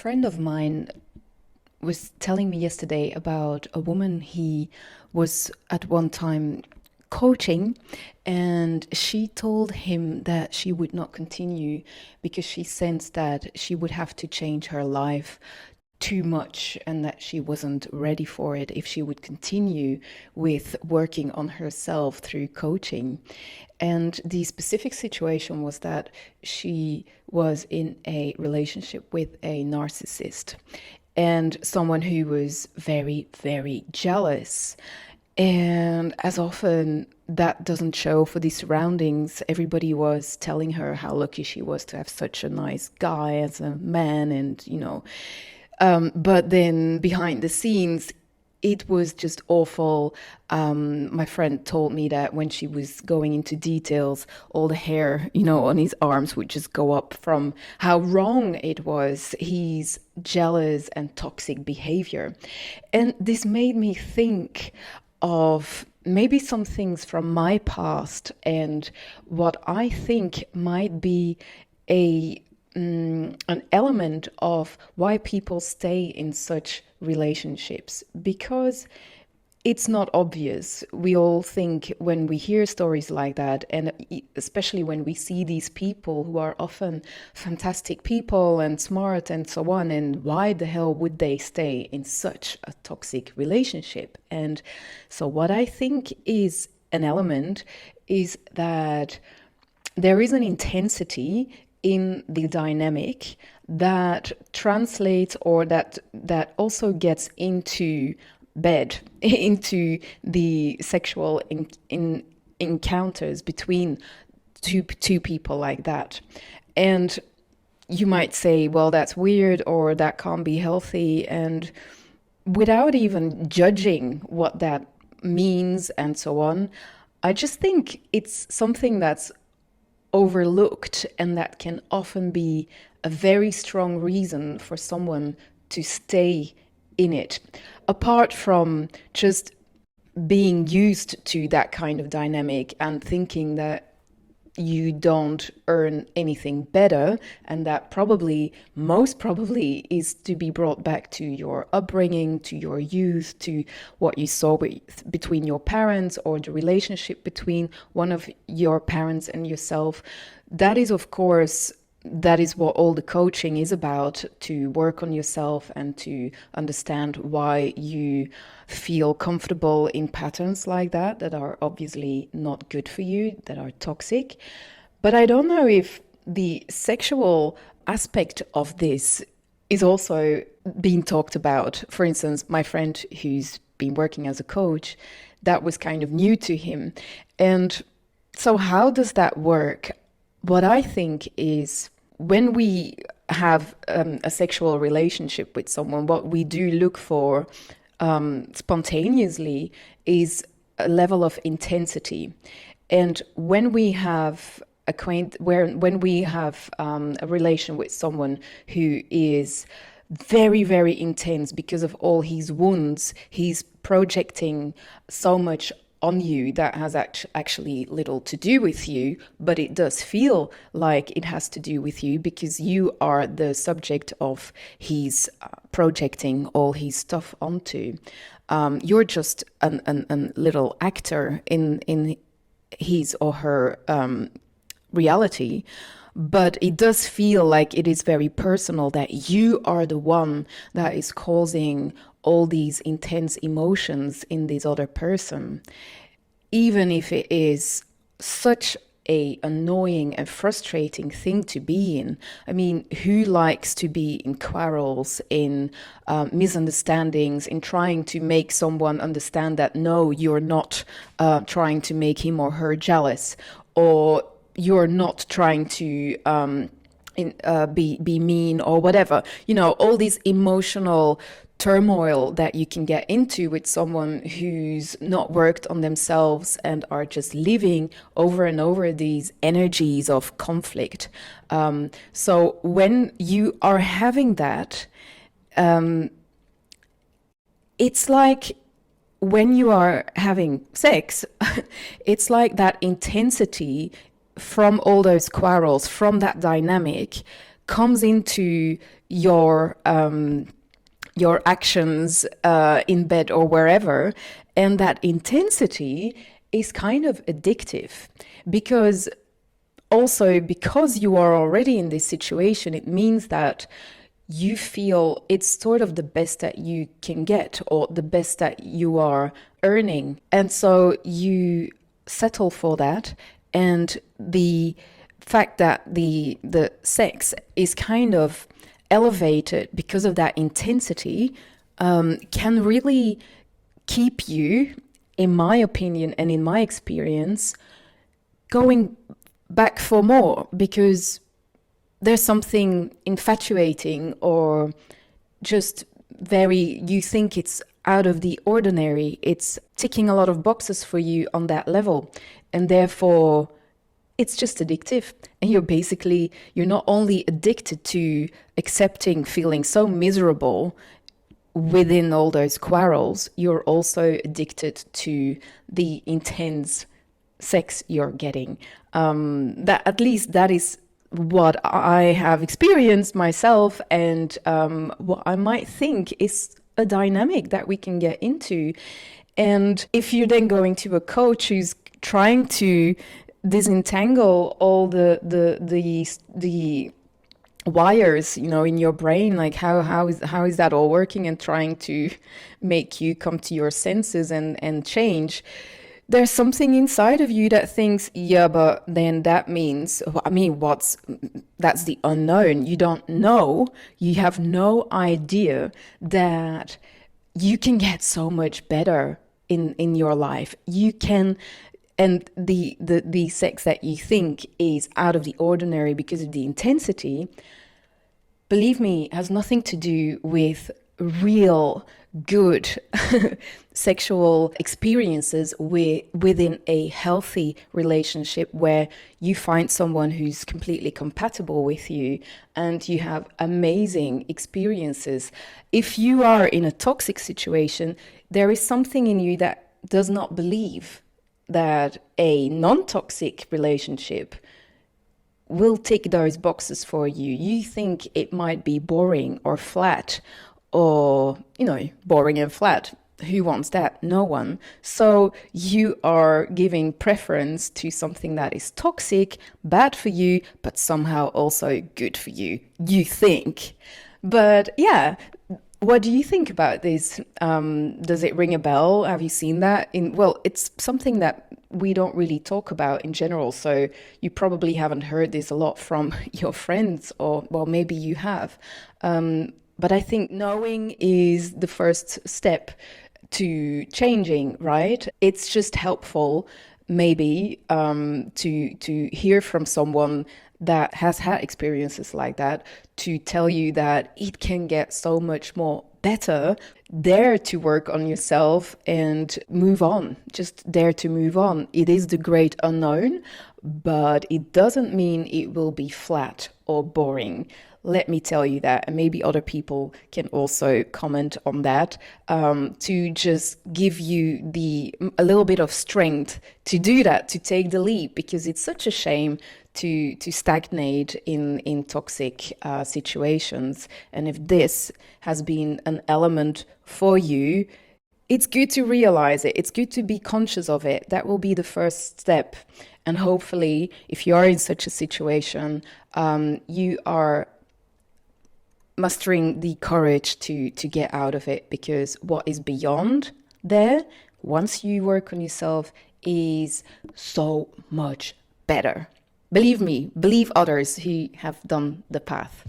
friend of mine was telling me yesterday about a woman he was at one time coaching, and she told him that she would not continue because she sensed that she would have to change her life too much and that she wasn't ready for it if she would continue with working on herself through coaching. And the specific situation was that she was in a relationship with a narcissist and someone who was very, very jealous. And as often that doesn't show for the surroundings, everybody was telling her how lucky she was to have such a nice guy as a man, but then behind the scenes, it was just awful. My friend told me that when she was going into details, all the hair, on his arms would just go up from how wrong it was, his jealous and toxic behavior. And this made me think of maybe some things from my past and what I think might be a an element of why people stay in such relationships, because it's not obvious. We all think when we hear stories like that, and especially when we see these people who are often fantastic people and smart and so on, and why the hell would they stay in such a toxic relationship? And so what I think is an element is that there is an intensity in the dynamic that translates, or that also gets into bed, into the sexual encounters between two people like that. And you might say, well, that's weird, or that can't be healthy. And without even judging what that means and so on, I just think it's something that's overlooked, and that can often be a very strong reason for someone to stay in it. Apart from just being used to that kind of dynamic and thinking that you don't earn anything better, and that most probably is to be brought back to your upbringing, to your youth, to what you saw between your parents, or the relationship between one of your parents and yourself. That is, of course, that is what all the coaching is about, to work on yourself and to understand why you feel comfortable in patterns like that are obviously not good for you, that are toxic. But I don't know if the sexual aspect of this is also being talked about. For instance, my friend who's been working as a coach, that was kind of new to him. And so how does that work? What I think is, when we have a sexual relationship with someone, what we do look for spontaneously is a level of intensity. And when we have when we have a relation with someone who is very, very intense because of all his wounds, he's projecting so much on you that has actually little to do with you, but it does feel like it has to do with you because you are the subject of his projecting all his stuff onto. You're just a little actor in his or her reality. But it does feel like it is very personal, that you are the one that is causing all these intense emotions in this other person, even if it is such a annoying and frustrating thing to be in. I mean, who likes to be in quarrels, in misunderstandings, in trying to make someone understand that no, you're not trying to make him or her jealous, or you're not trying to be mean or whatever. All these emotional turmoil that you can get into with someone who's not worked on themselves and are just living over and over these energies of conflict. So when you are having that, it's like when you are having sex, it's like that intensity from all those quarrels, from that dynamic, comes into your actions in bed or wherever. And that intensity is kind of addictive, because also, because you are already in this situation, it means that you feel it's sort of the best that you can get, or the best that you are earning. And so you settle for that. And the fact that the sex is kind of elevated because of that intensity can really keep you, in my opinion and in my experience, going back for more, because there's something infatuating, or just very, you think it's out of the ordinary. It's ticking a lot of boxes for you on that level. And therefore, it's just addictive. And you're not only addicted to accepting feeling so miserable within all those quarrels, you're also addicted to the intense sex you're getting. That, at least that is what I have experienced myself, and what I might think is a dynamic that we can get into. And if you're then going to a coach who's trying to disentangle all the wires, in your brain, like how is that all working, and trying to make you come to your senses and change, there's something inside of you that thinks, yeah, but then that means, that's the unknown. You don't know, you have no idea that you can get so much better in your life. You can, and the sex that you think is out of the ordinary because of the intensity, believe me, has nothing to do with real good sexual experiences within a healthy relationship, where you find someone who's completely compatible with you and you have amazing experiences. If you are in a toxic situation, there is something in you that does not believe that a non-toxic relationship will tick those boxes for you. You think it might be boring or flat, or, boring and flat. Who wants that? No one. So you are giving preference to something that is toxic, bad for you, but somehow also good for you, you think. But yeah, what do you think about this? Does it ring a bell? Have you seen that? Well, it's something that we don't really talk about in general, so you probably haven't heard this a lot from your friends, or, well, maybe you have. But I think knowing is the first step to changing, right? It's just helpful, maybe, to hear from someone that has had experiences like that, to tell you that it can get so much more better. Dare to work on yourself and move on. Just dare to move on. It is the great unknown, but it doesn't mean it will be flat or boring. Let me tell you that, and maybe other people can also comment on that, to just give you a little bit of strength to do that, to take the leap, because it's such a shame to stagnate in toxic situations. And if this has been an element for you, it's good to realize it. It's good to be conscious of it. That will be the first step. And hopefully, if you are in such a situation, you are mustering the courage to get out of it, because what is beyond there, once you work on yourself, is so much better. Believe me, believe others who have done the path.